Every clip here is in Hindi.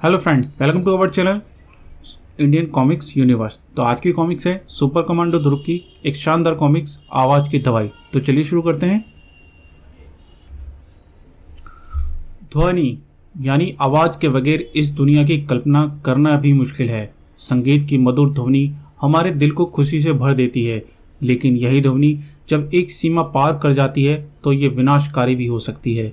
Hello friend, welcome to our channel Indian comics universe. तो आज की कॉमिक्स है सुपर कमांडो ध्रुव की एक शानदार कॉमिक्स आवाज़ की दवाई। तो चलिए शुरू करते हैं। ध्वनि यानी आवाज़ के बगैर इस दुनिया की कल्पना करना भी मुश्किल है। संगीत की मधुर ध्वनि हमारे दिल को खुशी से भर देती है, लेकिन यही ध्वनि जब एक सीमा पार कर जाती है तो ये विनाशकारी भी हो सकती है।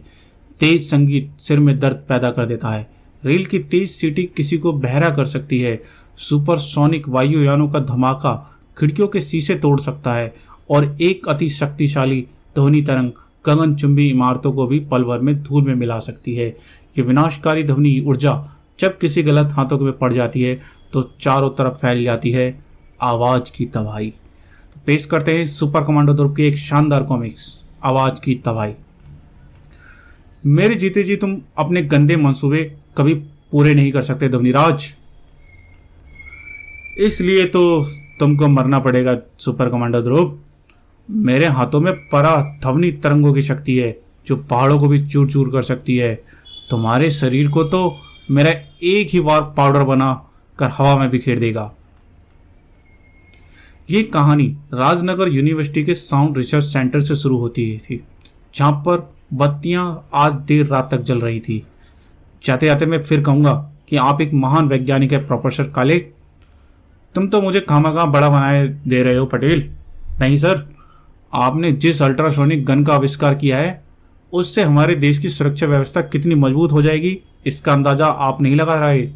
तेज संगीत सिर में दर्द पैदा कर देता है। रेल की तेज सीटी किसी को बहरा कर सकती है। सुपरसोनिक वायुयानों का धमाका खिड़कियों के शीशे तोड़ सकता है और एक अति शक्तिशाली ध्वनि तरंग गगनचुंबी इमारतों को भी पल भर में धूल में मिला सकती है। ये विनाशकारी ध्वनि ऊर्जा जब किसी गलत हाथों में पड़ जाती है तो चारों तरफ फैल जाती है आवाज की तबाही। तो पेश करते हैं सुपर कमांडो ध्रुव की एक शानदार कॉमिक्स आवाज की तबाही। मेरे जीते जी तुम अपने गंदे मंसूबे कभी पूरे नहीं कर सकते ध्वनिराज, इसलिए तो तुमको मरना पड़ेगा सुपर कमांडो ध्रुव। मेरे हाथों में परा ध्वनि तरंगों की शक्ति है जो पहाड़ों को भी चूर चूर कर सकती है। तुम्हारे शरीर को तो मेरा एक ही बार पाउडर बना कर हवा में बिखेर देगा। ये कहानी राजनगर यूनिवर्सिटी के साउंड रिसर्च सेंटर से शुरू होती थी, जहां पर बत्तियां आज देर रात तक जल रही थी। जाते जाते मैं फिर कहूंगा कि आप एक महान वैज्ञानिक है प्रोफेसर काले। तुम तो मुझे खामखा बड़ा बनाए दे रहे हो पटेल। नहीं सर, आपने जिस अल्ट्रासोनिक गन का आविष्कार किया है उससे हमारे देश की सुरक्षा व्यवस्था कितनी मजबूत हो जाएगी इसका अंदाजा आप नहीं लगा रहे।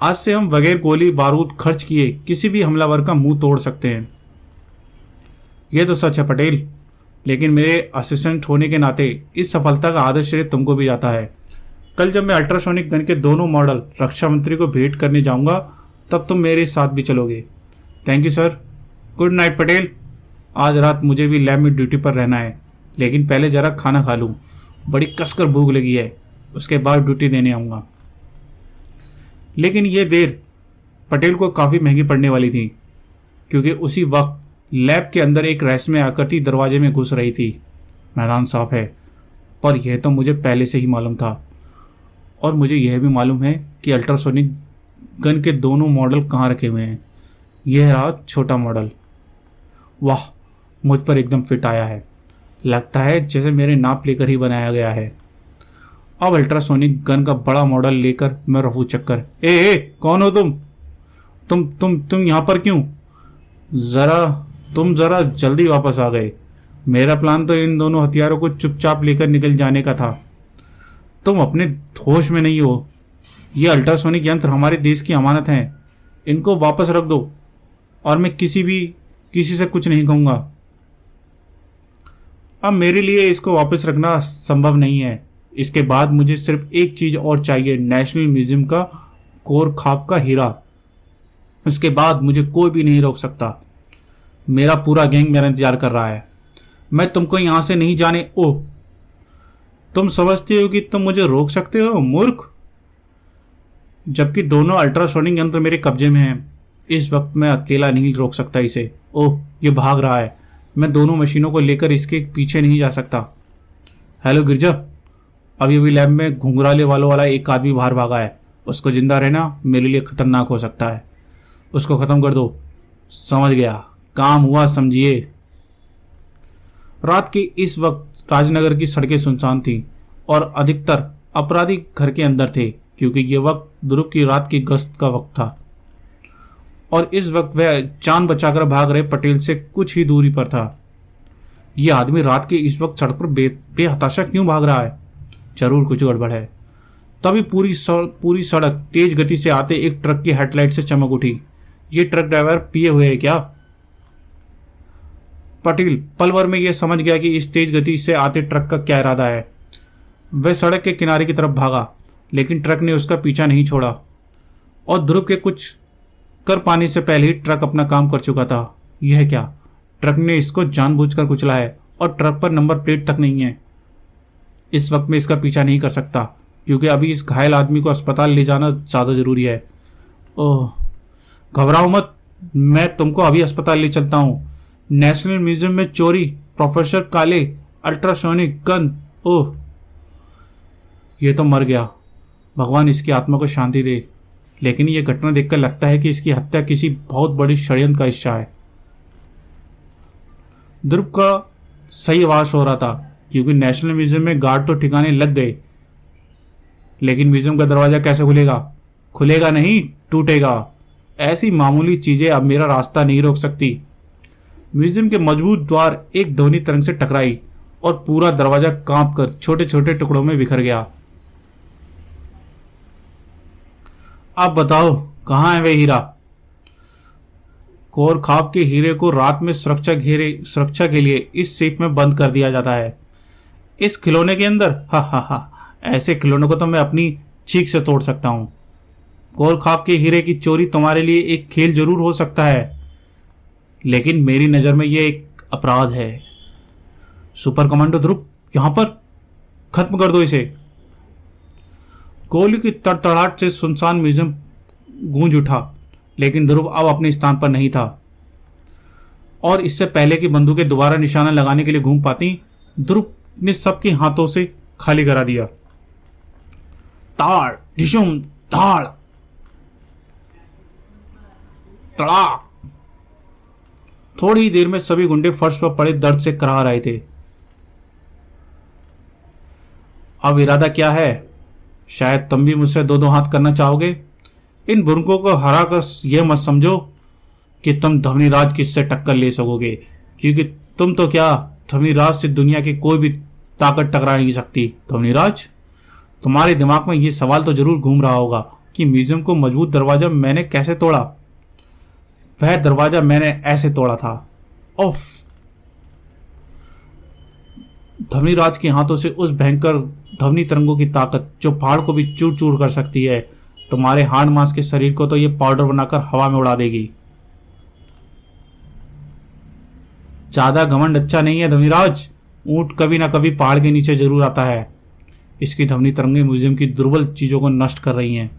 आज से हम बगैर गोली बारूद खर्च किए किसी भी हमलावर का मुंह तोड़ सकते हैं। यह तो सच है पटेल, लेकिन मेरे असिस्टेंट होने के नाते इस सफलता का आदर श्रेय तुमको भी जाता है। कल जब मैं अल्ट्रासोनिक गन के दोनों मॉडल रक्षा मंत्री को भेंट करने जाऊंगा तब तुम मेरे साथ भी चलोगे। Thank you sir. Good night Patel. आज रात मुझे भी लैब में ड्यूटी पर रहना है, लेकिन पहले जरा खाना खा लूँ, बड़ी कसकर भूख लगी है। उसके बाद ड्यूटी देने आऊँगा। लेकिन ये देर पटेल को काफ़ी महंगी पड़ने वाली थी, क्योंकि उसी वक्त लैब के अंदर एक रहस्यमय आकृति दरवाजे में घुस रही थी। मैदान साफ है, पर यह तो मुझे पहले से ही मालूम था। और मुझे यह भी मालूम है कि अल्ट्रासोनिक गन के दोनों मॉडल कहाँ रखे हुए हैं। यह रहा छोटा मॉडल। वाह, मुझ पर एकदम फिट आया है। लगता है जैसे मेरे नाप लेकर ही बनाया गया है। अब अल्ट्रासोनिक गन का बड़ा मॉडल लेकर मैं रफू चक्कर। ए कौन हो तुम यहाँ पर क्यों? तुम जरा जल्दी वापस आ गए। मेरा प्लान तो इन दोनों हथियारों को चुपचाप लेकर निकल जाने का था। तुम अपने होश में नहीं हो। ये अल्ट्रासोनिक यंत्र हमारे देश की अमानत हैं। इनको वापस रख दो और मैं किसी से कुछ नहीं कहूँगा। अब मेरे लिए इसको वापस रखना संभव नहीं है। इसके बाद मुझे सिर्फ एक चीज़ और चाहिए, नेशनल म्यूजियम का कोर खाप का हीरा। उसके बाद मुझे कोई भी नहीं रोक सकता। मेरा पूरा गैंग मेरा इंतजार कर रहा है। मैं तुमको यहां से नहीं जाने। ओह, तुम समझते हो कि तुम मुझे रोक सकते हो मूर्ख? जबकि दोनों अल्ट्रासोनिक यंत्र मेरे कब्जे में हैं। इस वक्त मैं अकेला नहीं रोक सकता इसे। ओह, ये भाग रहा है। मैं दोनों मशीनों को लेकर इसके पीछे नहीं जा सकता। हेलो गिरजा, अभी भी लैब में घुंघराले वालों वाला एक आदमी बाहर भागा है। उसको जिंदा रहना मेरे लिए खतरनाक हो सकता है। उसको खत्म कर दो। समझ गया, काम हुआ समझिए। रात के इस वक्त राजनगर की सड़कें सुनसान थीं और अधिकतर अपराधी घर के अंदर थे, क्योंकि ये वक्त ध्रुव की रात की गश्त का वक्त था और इस वक्त वह जान बचाकर भाग रहे पटेल से कुछ ही दूरी पर था। यह आदमी रात के इस वक्त सड़क पर बेहताशा क्यों भाग रहा है? जरूर कुछ गड़बड़ है। तभी पूरी सड़क तेज गति से आते एक ट्रक की हेडलाइट से चमक उठी। ये ट्रक ड्राइवर पिए हुए है क्या? पटेल पल भर में यह समझ गया कि इस तेज गति से आते ट्रक का क्या इरादा है। वह सड़क के किनारे की तरफ भागा, लेकिन ट्रक ने उसका पीछा नहीं छोड़ा और ध्रुव के कुछ कर पाने से पहले ही ट्रक अपना काम कर चुका था। यह क्या? ट्रक ने इसको जानबूझकर कुचला है और ट्रक पर नंबर प्लेट तक नहीं है। इस वक्त मैं इसका पीछा नहीं कर सकता, क्योंकि अभी इस घायल आदमी को अस्पताल ले जाना ज़्यादा ज़रूरी है। ओह, घबराओ मत, मैं तुमको अभी अस्पताल ले चलता हूँ। नेशनल म्यूजियम में चोरी, प्रोफेसर काले, अल्ट्रासोनिक गन। ओह, ये तो मर गया। भगवान इसकी आत्मा को शांति दे, लेकिन यह घटना देखकर लगता है कि इसकी हत्या किसी बहुत बड़ी षड्यंत्र का हिस्सा है। ध्रुव का सही आवाज हो रहा था, क्योंकि नेशनल म्यूजियम में गार्ड तो ठिकाने लग गए, लेकिन म्यूजियम का दरवाजा कैसे खुलेगा? खुलेगा नहीं, टूटेगा। ऐसी मामूली चीजें अब मेरा रास्ता नहीं रोक सकती। म्यूजियम के मजबूत द्वार एक ध्वनि तरंग से टकराई और पूरा दरवाजा कांपकर छोटे छोटे टुकड़ों में बिखर गया। अब बताओ, कहाँ है वे हीरा? कोर खाप के हीरे को रात में सुरक्षा के लिए इस सेफ में बंद कर दिया जाता है। इस खिलौने के अंदर? हा हा हा, ऐसे खिलौनों को तो मैं अपनी चीख से तोड़ सकता हूं। कोर खाप के हीरे की चोरी तुम्हारे लिए एक खेल जरूर हो सकता है, लेकिन मेरी नजर में यह एक अपराध है। सुपर कमांडो ध्रुव, यहां पर खत्म कर दो इसे। गोली की तड़तड़ाहट से सुनसान म्यूजियम गूंज उठा, लेकिन ध्रुव अब अपने स्थान पर नहीं था, और इससे पहले कि बंदूकें दोबारा निशाना लगाने के लिए घूम पाती, ध्रुव ने सबके हाथों से खाली करा दिया। ताड़ ढिशुम ताड़ तड़ाक। थोड़ी ही देर में सभी गुंडे फर्श पर पड़े दर्द से कराह रहे थे। अब इरादा क्या है? शायद तुम भी मुझसे दो दो हाथ करना चाहोगे। इन बुर्कों को हराकर यह मत समझो कि तुम धवनीराज की इससे टक्कर ले सकोगे, क्योंकि तुम तो क्या, धवनीराज से दुनिया की कोई भी ताकत टकरा नहीं सकती। धवनीराज, तुम्हारे दिमाग में यह सवाल तो जरूर घूम रहा होगा कि म्यूजियम को मजबूत दरवाजा मैंने कैसे तोड़ा। वह दरवाजा मैंने ऐसे तोड़ा था। ओफ! धवनीराज के हाथों से उस भयंकर ध्वनि तरंगों की ताकत जो पहाड़ को भी चूर चूर कर सकती है, तुम्हारे हाड़ मांस के शरीर को तो यह पाउडर बनाकर हवा में उड़ा देगी। ज्यादा घमंड अच्छा नहीं है धवनीराज। ऊंट कभी ना कभी पहाड़ के नीचे जरूर आता है। इसकी ध्वनि तरंगें म्यूजियम की दुर्बल चीजों को नष्ट कर रही हैं।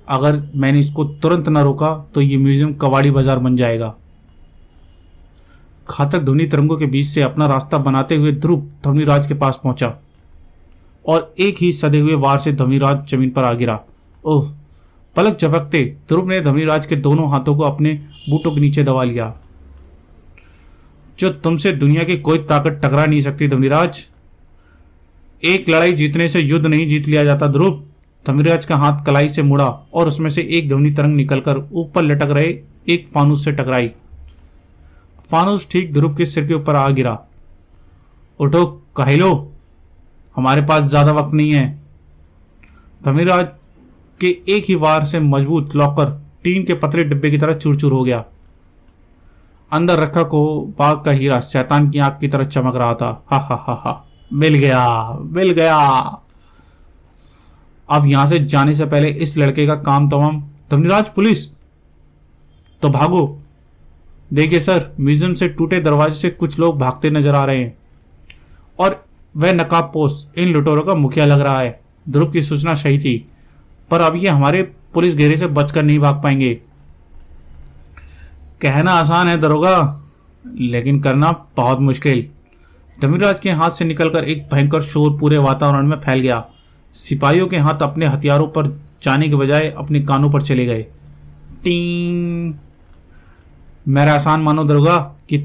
अगर मैंने इसको तुरंत न रोका तो ये म्यूजियम कबाड़ी बाजार बन जाएगा। घातक ध्वनि तरंगों के बीच से अपना रास्ता बनाते हुए ध्रुव धवनीराज के पास पहुंचा और एक ही सदे हुए वार से धवनीराज जमीन पर आ गिरा। ओह! पलक झपकते ध्रुव ने धवनीराज के दोनों हाथों को अपने बूटों के नीचे दबा लिया। जो तुमसे दुनिया की कोई ताकत टकरा नहीं सकती धवनीराज। एक लड़ाई जीतने से युद्ध नहीं जीत लिया जाता ध्रुव। धवनीराज का हाथ कलाई से मुड़ा और उसमें से एक ध्वनि तरंग निकलकर ऊपर लटक रहे एक फानुस से टकराई। फानुस ठीक ध्रुव के सिर के ऊपर आ गिरा। उठो काहिलो, हमारे पास ज्यादा वक्त नहीं है। धवनीराज के एक ही वार से मजबूत लॉकर टीन के पतले डिब्बे की तरह चूर-चूर हो गया। अंदर रखा को बाग का हीरा शैतान की आंख की तरह चमक रहा था। हा हा हा हा, मिल गया, मिल गया। अब यहां से जाने से पहले इस लड़के का काम तमाम। धवनीराज, पुलिस! तो भागो। देखिए सर, म्यूजियम से टूटे दरवाजे से कुछ लोग भागते नजर आ रहे हैं और वह नकाबपोश इन लुटेरों का मुखिया लग रहा है। ध्रुव की सूचना सही थी, पर अब ये हमारे पुलिस घेरे से बचकर नहीं भाग पाएंगे। कहना आसान है दरोगा, लेकिन करना बहुत मुश्किल। धवनीराज के हाथ से निकलकर एक भयंकर शोर पूरे वातावरण में फैल गया। सिपाहियों के हाथ अपने हथियारों पर जाने के बजाय अपने कानों पर चले गए। टींग! मेरा आसान मानो दरोगा कि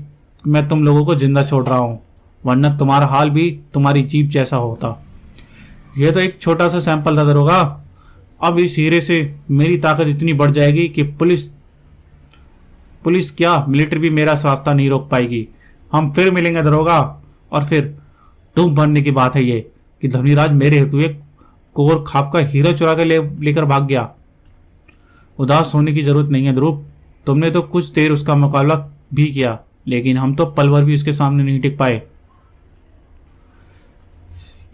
मैं तुम लोगों को जिंदा छोड़ रहा हूं, वरना तुम्हारा हाल भी तुम्हारी जीप जैसा होता। यह तो एक छोटा सा सैंपल था दरोगा। अब इस हीरे से मेरी ताकत इतनी बढ़ जाएगी कि पुलिस क्या, मिलिट्री भी मेरा रास्ता नहीं रोक पाएगी। हम फिर मिलेंगे दरोगा। और फिर डूब भरने की बात है ये कि धवनीराज मेरे हेतु एक कोर खाप का हीरा चुरा कर लेकर भाग गया। उदास होने की जरूरत नहीं है ध्रुव। तुमने तो कुछ देर उसका मुकाबला भी किया, लेकिन हम तो पल भर भी उसके सामने नहीं टिक पाए।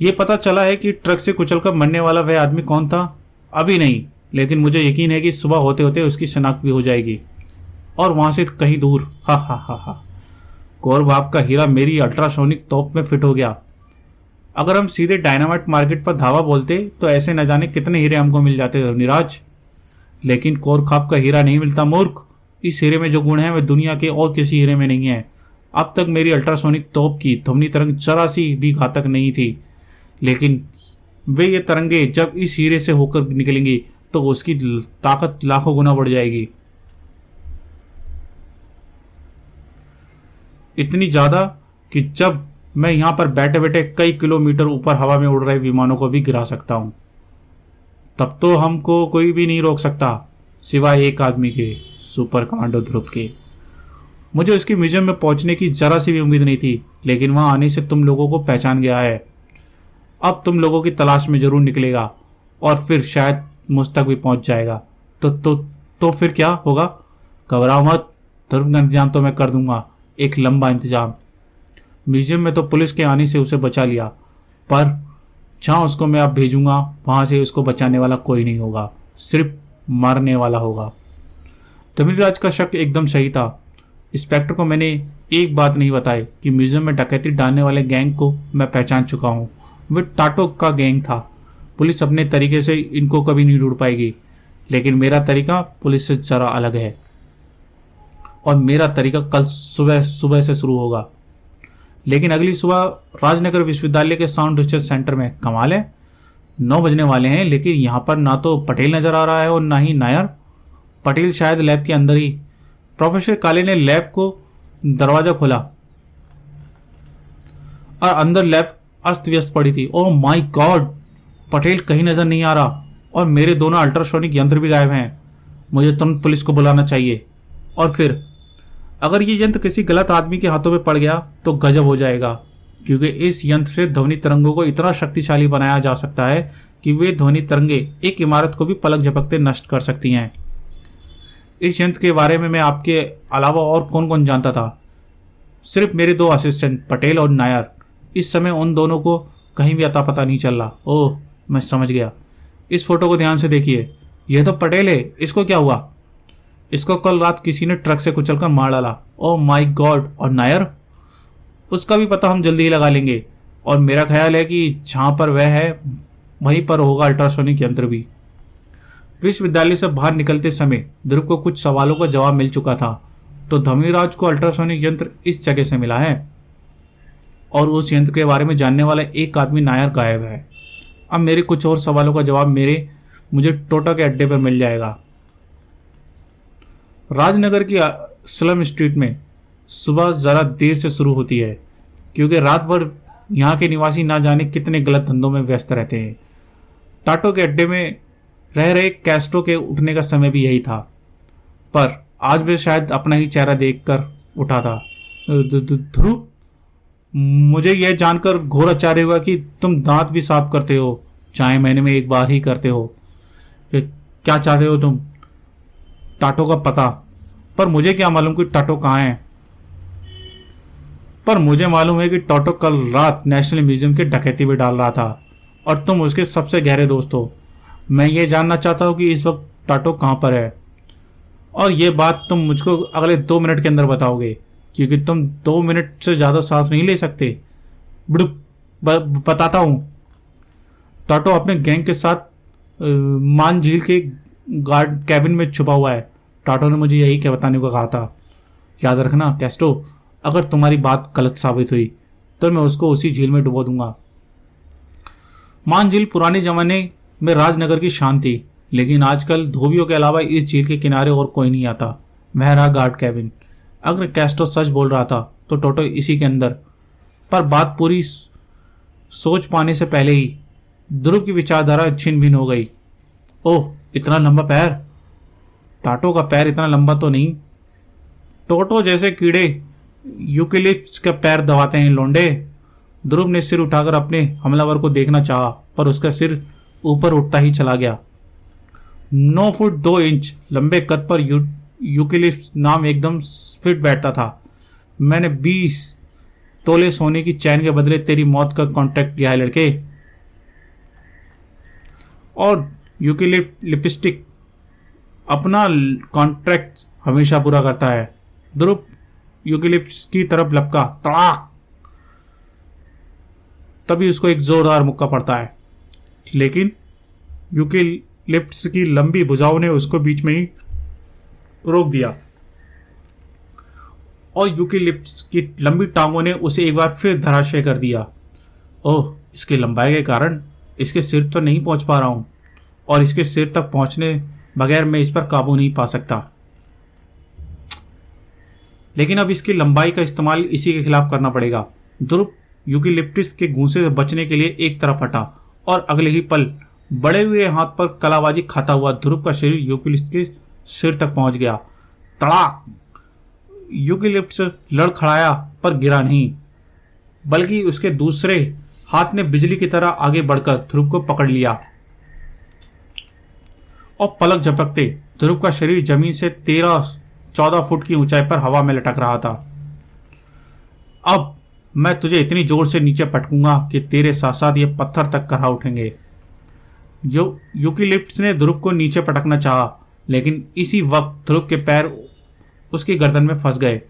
ये पता चला है कि ट्रक से कुचलकर मरने वाला वह आदमी कौन था? अभी नहीं, लेकिन मुझे यकीन है कि सुबह होते होते उसकी शिनाख्त भी हो जाएगी, और वहां से कहीं दूर। हा हा हा हा, कोर बाप का हीरा मेरी अल्ट्रासोनिक तोप में फिट हो गया। अगर हम सीधे डायनामाइट मार्केट पर धावा बोलते तो ऐसे न जाने कितने हीरे हमको मिल जाते धवनीराज, लेकिन कोर खाप का हीरा नहीं मिलता मूर्ख। इस हीरे में जो गुण है वह दुनिया के और किसी हीरे में नहीं है। अब तक मेरी अल्ट्रासोनिक तोप की ध्वनि तरंग जरा सी भी घातक नहीं थी, लेकिन वे ये तरंगे जब इस हीरे से होकर निकलेंगी तो उसकी ताकत लाखों गुना बढ़ जाएगी, इतनी ज्यादा कि जब मैं यहां पर बैठे बैठे कई किलोमीटर ऊपर हवा में उड़ रहे विमानों को भी गिरा सकता हूं। तब तो हमको कोई भी नहीं रोक सकता सिवाय एक आदमी के, सुपर कमांडो ध्रुव के। मुझे उसके म्यूजियम में पहुंचने की जरा सी भी उम्मीद नहीं थी, लेकिन वहां आने से तुम लोगों को पहचान गया है। अब तुम लोगों की तलाश में जरूर निकलेगा और फिर शायद मुझ तक भी पहुंच जाएगा। तो फिर क्या होगा? घबराओ मत, ध्रुव का इंतजाम तो मैं कर दूंगा, एक लंबा इंतजाम। म्यूजियम में तो पुलिस के आने से उसे बचा लिया, पर जहां उसको मैं अब भेजूंगा वहां से उसको बचाने वाला कोई नहीं होगा, सिर्फ मारने वाला होगा। धमीराज का शक एकदम सही था। इंस्पेक्टर को मैंने एक बात नहीं बताई कि म्यूजियम में डकैती डालने वाले गैंग को मैं पहचान चुका हूँ। वे टाटो का गैंग था। पुलिस अपने तरीके से इनको कभी नहीं ढूंढ पाएगी, लेकिन मेरा तरीका पुलिस से जरा अलग है और मेरा तरीका कल सुबह से शुरू होगा। लेकिन अगली सुबह राजनगर विश्वविद्यालय के साउंड रिसर्च सेंटर में कमाल है, 9 बजने वाले हैं, लेकिन यहाँ पर ना तो पटेल नजर आ रहा है और ना ही नायर। पटेल शायद लैब के अंदर ही। प्रोफेसर काले ने लैब को दरवाजा खोला और अंदर लैब अस्त व्यस्त पड़ी थी। ओह माय गॉड, पटेल कहीं नजर नहीं आ रहा और मेरे दोनों अल्ट्रासोनिक यंत्र भी गायब हैं। मुझे तुरंत पुलिस को बुलाना चाहिए। और फिर अगर ये यंत्र किसी गलत आदमी के हाथों में पड़ गया तो गजब हो जाएगा, क्योंकि इस यंत्र से ध्वनि तरंगों को इतना शक्तिशाली बनाया जा सकता है कि वे ध्वनि तरंगे एक इमारत को भी पलक झपकते नष्ट कर सकती हैं। इस यंत्र के बारे में मैं आपके अलावा और कौन कौन जानता था? सिर्फ मेरे 2 असिस्टेंट पटेल और नायर। इस समय उन दोनों को कहीं भी अता पता नहीं चल रहा। ओह, मैं समझ गया। इस फोटो को ध्यान से देखिए, यह तो पटेल है। इसको क्या हुआ? इसको कल रात किसी ने ट्रक से कुचलकर मार डाला। Oh my God. और नायर? उसका भी पता हम जल्दी ही लगा लेंगे, और मेरा ख्याल है कि जहां पर वह है वहीं पर होगा अल्ट्रासोनिक यंत्र भी। विश्वविद्यालय से बाहर निकलते समय ध्रुव को कुछ सवालों का जवाब मिल चुका था। तो धमीराज को अल्ट्रासोनिक यंत्र इस जगह से मिला है और उस यंत्र के बारे में जानने वाला एक आदमी नायर गायब है। अब मेरे कुछ और सवालों का जवाब मुझे टोटा के अड्डे पर मिल जाएगा। राजनगर की स्लम स्ट्रीट में सुबह जरा देर से शुरू होती है, क्योंकि रात भर यहाँ के निवासी ना जाने कितने गलत धंधों में व्यस्त रहते हैं। टाटो के अड्डे में रह रहे कैस्ट्रो के उठने का समय भी यही था, पर आज वे शायद अपना ही चेहरा देखकर उठा था। ध्रुव, मुझे यह जानकर घोर आश्चर्य हुआ कि तुम दांत भी साफ करते हो, चाहे महीने में एक बार ही करते हो। क्या चाहते हो तुम? टाटो का पता। पर मुझे क्या मालूम कि टाटो कहाँ है? पर मुझे मालूम है कि टाटो कल रात नेशनल म्यूजियम के डकैती में डाल रहा था और तुम उसके सबसे गहरे दोस्त हो। मैं ये जानना चाहता हूँ कि इस वक्त टाटो कहाँ पर है, और ये बात तुम मुझको अगले 2 मिनट के अंदर बताओगे, क्योंकि तुम 2 मिनट से ज़्यादा सांस नहीं ले सकते। बुड़ुक, बताता हूँ। टाटो अपने गैंग के साथ मान झील के गार्ड कैबिन में छुपा हुआ है। टाटो ने मुझे यही क्या बताने को कहा था। याद रखना कैस्ट्रो, अगर तुम्हारी बात गलत साबित हुई तो मैं उसको उसी झील में डुबो दूंगा। मान झील पुराने जमाने में राजनगर की शान थी, लेकिन आजकल धोबियों के अलावा इस झील के किनारे और कोई नहीं आता। वह रहा गार्ड कैबिन। अगर कैस्ट्रो सच बोल रहा था तो टोटो इसी के अंदर। पर बात पूरी सोच पाने से पहले ही ध्रुव की विचारधारा छिन भिन हो गई। ओह, इतना लंबा पैर? टाटो का पैर इतना लंबा तो नहीं। टोटो जैसे कीड़े यूकेलिप्स का पैर दबाते हैं लोंडे। ध्रुव ने सिर उठाकर अपने हमलावर को देखना चाहा, पर उसका सिर ऊपर उठता ही चला गया। 9 फुट 2 इंच लंबे कद पर यूकेलिप्स नाम एकदम फिट बैठता था। मैंने 20 तोले सोने की चैन के बदले तेरी मौत का कॉन्ट्रैक्ट लिया है लड़के। और यूकेलिप्टिक अपना कॉन्ट्रैक्ट हमेशा पूरा करता है। ध्रुव यूकेलिप्स की तरफ लपका, तड़ाक। तभी उसको एक जोरदार मुक्का पड़ता है, लेकिन यूकेलिप्स की लंबी भुजाओं ने उसको बीच में ही रोक दिया और यूकेलिप्स की लंबी टांगों ने उसे एक बार फिर धराशय कर दिया। ओह, इसकी लंबाई के कारण इसके सिर तो नहीं पहुंच पा रहा हूं, और इसके सिर तक पहुंचने बगैर मैं इस पर काबू नहीं पा सकता। लेकिन अब इसकी लंबाई का इस्तेमाल इसी के खिलाफ करना पड़ेगा। ध्रुव यूकेलिप्टस के घूंसे से बचने के लिए एक तरफ हटा और अगले ही पल बड़े हुए हाथ पर कलाबाजी खाता हुआ ध्रुव का शरीर यूकेलिप्टस के सिर तक पहुंच गया। तड़ाक! यूकेलिप्टस लड़खड़ाया पर गिरा नहीं, बल्कि उसके दूसरे हाथ ने बिजली की तरह आगे बढ़कर ध्रुव को पकड़ लिया और पलक झपकते ध्रुव का शरीर जमीन से 13-14 फुट की ऊंचाई पर हवा में लटक रहा था। अब मैं तुझे इतनी जोर से नीचे पटकूंगा कि तेरे साथ साथ ये पत्थर तक कहा उठेंगे। यूकेलिप्टस ने ध्रुव को नीचे पटकना चाहा, लेकिन इसी वक्त ध्रुव के पैर उसकी गर्दन में फंस गए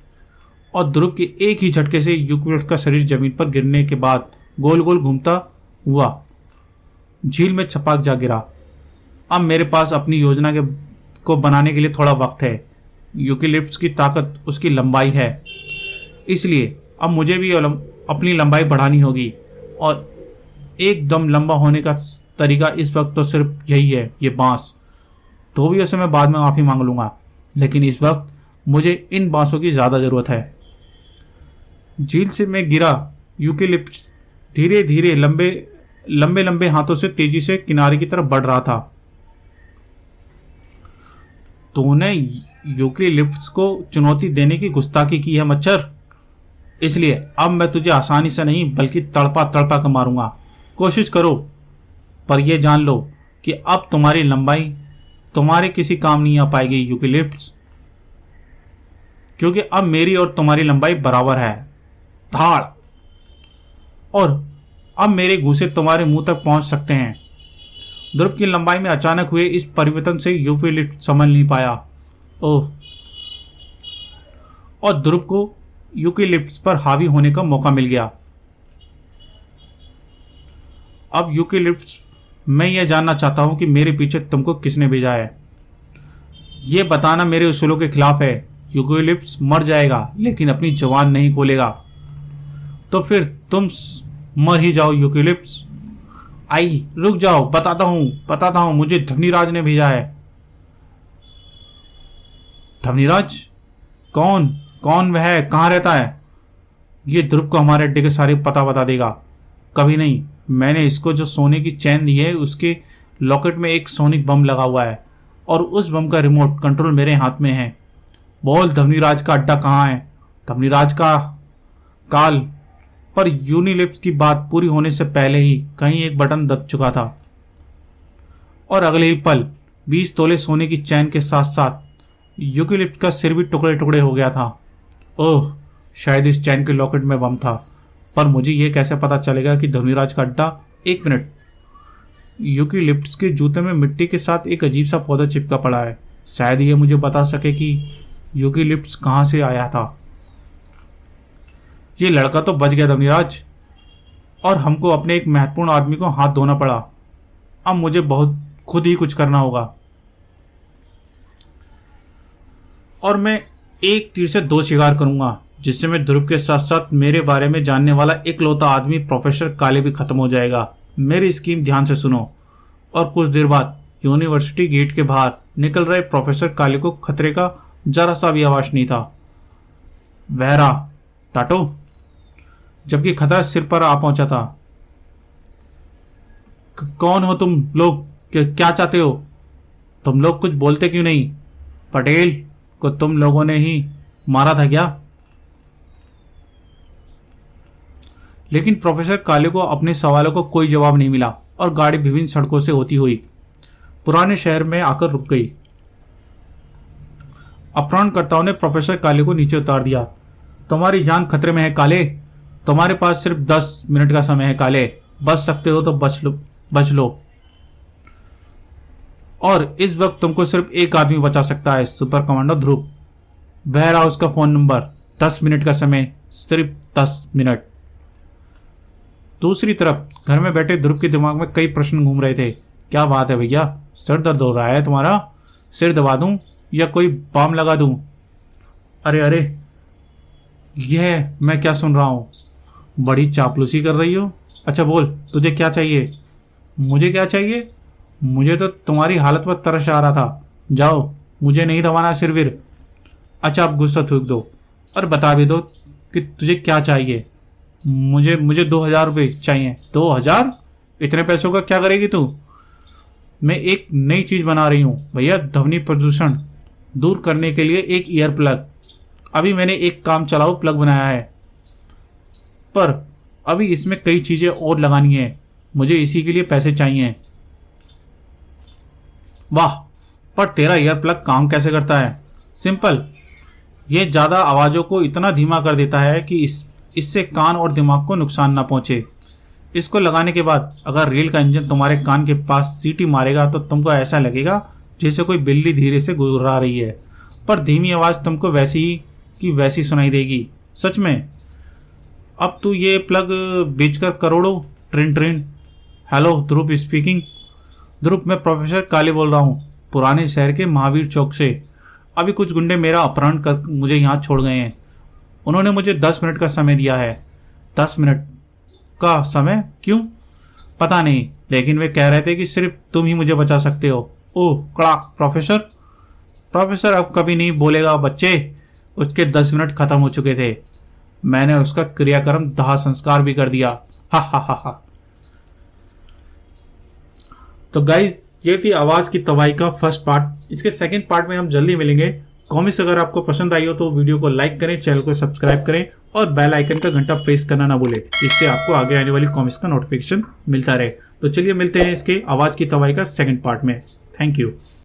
और ध्रुव के एक ही झटके से यूकेलिप्टस का शरीर जमीन पर गिरने के बाद गोल गोल घूमता हुआ झील में छपाक जा गिरा। अब मेरे पास अपनी योजना को बनाने के लिए थोड़ा वक्त है। यूकेलिप्टस की ताकत उसकी लंबाई है, इसलिए अब मुझे भी अपनी लंबाई बढ़ानी होगी, और एकदम लंबा होने का तरीका इस वक्त तो सिर्फ यही है, ये बांस। तो भी उसे मैं बाद में माफ़ी मांग लूँगा, लेकिन इस वक्त मुझे इन बांसों की ज़्यादा ज़रूरत है। झील से मैं गिरा यूकेलिप्टस धीरे धीरे लंबे लंबे हाथों से तेजी से किनारे की तरफ बढ़ रहा था। तूने यूकेलिप्टस को चुनौती देने की गुस्ताखी की है मच्छर, इसलिए अब मैं तुझे आसानी से नहीं बल्कि तड़पा तड़पा कर मारूंगा। कोशिश करो, पर यह जान लो कि अब तुम्हारी लंबाई तुम्हारे किसी काम नहीं आ पाएगी यूकेलिप्टस, क्योंकि अब मेरी और तुम्हारी लंबाई बराबर है। धाड़! और अब मेरे घूंसे तुम्हारे मुंह तक पहुंच सकते हैं। ध्रुव की लंबाई में अचानक हुए इस परिवर्तन से यूकेलिप्टस समझ नहीं पाया। ओह! और ध्रुव को यूकेलिप्टस पर हावी होने का मौका मिल गया। अब यूकेलिप्टस, मैं यह जानना चाहता हूं कि मेरे पीछे तुमको किसने भेजा है। यह बताना मेरे उसूलों के खिलाफ है। यूकेलिप्टस मर जाएगा लेकिन अपनी जुबान नहीं खोलेगा। तो फिर तुम मर ही जाओ यूकेलिप्टस। आई, रुक जाओ, बताता हूं, मुझे ध्वनिराज ने भेजा है। ध्वनिराज? कौन वह है? कहाँ रहता है? ये ध्रुव को हमारे अड्डे के सारे पता बता देगा। कभी नहीं। मैंने इसको जो सोने की चैन दी है उसके लॉकेट में एक सोनिक बम लगा हुआ है, और उस बम का रिमोट कंट्रोल मेरे हाथ में है। बोल, ध्वनिराज का अड्डा कहाँ है? ध्वनिराज का काल। पर यूनिलिप्स की बात पूरी होने से पहले ही कहीं एक बटन दब चुका था, और अगले ही पल 20 तोले सोने की चैन के साथ साथ यूकेलिप्टस का सिर भी टुकड़े टुकड़े हो गया था। ओह, शायद इस चैन के लॉकेट में बम था, पर मुझे यह कैसे पता चलेगा कि ध्वनिराज का अड्डा? एक मिनट। यूकेलिप्टस के जूते में मिट्टी के साथ एक अजीब सा पौधा चिपका पड़ा है। शायद ये मुझे बता सके कि यूकेलिप्टस कहाँ से आया था। ये लड़का तो बच गया ध्वनिराज, और हमको अपने एक महत्वपूर्ण आदमी को हाथ धोना पड़ा। अब मुझे खुद ही कुछ करना होगा, और मैं एक तीर से दो शिकार करूंगा, जिससे मैं ध्रुव के साथ साथ मेरे बारे में जानने वाला इकलौता आदमी प्रोफेसर काले भी खत्म हो जाएगा। मेरी स्कीम ध्यान से सुनो। और कुछ देर बाद यूनिवर्सिटी गेट के बाहर निकल रहे प्रोफेसर काले को खतरे का जरा सा भी आवाज नहीं था। वहरा टाटो, जबकि खतरा सिर पर आ पहुंचा था। कौन हो तुम लोग? क्या चाहते हो? तुम लोग कुछ बोलते क्यों नहीं? पटेल को तुम लोगों ने ही मारा था क्या? लेकिन प्रोफेसर काले को अपने सवालों को कोई जवाब नहीं मिला, और गाड़ी विभिन्न सड़कों से होती हुई पुराने शहर में आकर रुक गई। अपहरणकर्ताओं ने प्रोफेसर काले को नीचे उतार दिया। तुम्हारी जान खतरे में है काले। तुम्हारे पास सिर्फ 10 मिनट का समय है काले। बच सकते हो तो बच लो। और इस वक्त तुमको सिर्फ एक आदमी बचा सकता है, सुपर कमांडो ध्रुव। वह रहा उसका फोन नंबर। 10 मिनट का समय, सिर्फ 10 मिनट। दूसरी तरफ घर में बैठे ध्रुव के दिमाग में कई प्रश्न घूम रहे थे। क्या बात है भैया, सर दर्द हो रहा है तुम्हारा? सिर दबा दूं या कोई बाम लगा दूं? अरे यह मैं क्या सुन रहा हूं? बड़ी चापलूसी कर रही हो। अच्छा बोल, तुझे क्या चाहिए? मुझे क्या चाहिए? मुझे तो तुम्हारी हालत पर तरस आ रहा था। जाओ, मुझे नहीं दबाना सिरविर। अच्छा, आप गुस्सा थूक दो और बता भी दो कि तुझे क्या चाहिए। मुझे मुझे 2,000 रुपये चाहिए। 2,000? इतने पैसों का क्या करेगी तू? मैं एक नई चीज़ बना रही हूँ भैया, ध्वनि प्रदूषण दूर करने के लिए एक ईयर प्लग। अभी मैंने एक काम चलाऊ प्लग बनाया है, पर अभी इसमें कई चीज़ें और लगानी है। मुझे इसी के लिए पैसे चाहिए। वाह, पर तेरा ईयर प्लग काम कैसे करता है? सिंपल, ये ज़्यादा आवाज़ों को इतना धीमा कर देता है कि इससे कान और दिमाग को नुकसान ना पहुँचे। इसको लगाने के बाद अगर रेल का इंजन तुम्हारे कान के पास सीटी मारेगा तो तुमको ऐसा लगेगा जैसे कोई बिल्ली धीरे से गुर्रा रही है, पर धीमी आवाज़ तुमको वैसी ही की वैसी सुनाई देगी। सच में। अब तू ये प्लग बेचकर करोड़ों ट्रिन ट्रिन। हेलो, ध्रुव स्पीकिंग। ध्रुव, मैं प्रोफेसर काले बोल रहा हूँ, पुराने शहर के महावीर चौक से। अभी कुछ गुंडे मेरा अपहरण कर मुझे यहाँ छोड़ गए हैं। उन्होंने मुझे 10 मिनट का समय दिया है। 10 मिनट का समय? क्यों? पता नहीं, लेकिन वे कह रहे थे कि सिर्फ तुम ही मुझे बचा सकते हो। ओह कड़ाक। प्रोफेसर? प्रोफेसर अब कभी नहीं बोलेगा बच्चे। उसके 10 मिनट खत्म हो चुके थे। मैंने उसका क्रियाक्रम दाह संस्कार भी कर दिया। हा हा हा हा। तो गाइज, ये थी आवाज की तबाही का फर्स्ट पार्ट। इसके सेकंड पार्ट में हम जल्दी मिलेंगे। कॉमिक्स अगर आपको पसंद आई हो तो वीडियो को लाइक करें, चैनल को सब्सक्राइब करें और बेल आइकन का घंटा प्रेस करना ना भूलें, जिससे आपको आगे आने वाली कॉमिक्स का नोटिफिकेशन मिलता रहे। तो चलिए मिलते हैं इसके आवाज की तबाही का सेकंड पार्ट में। Thank you.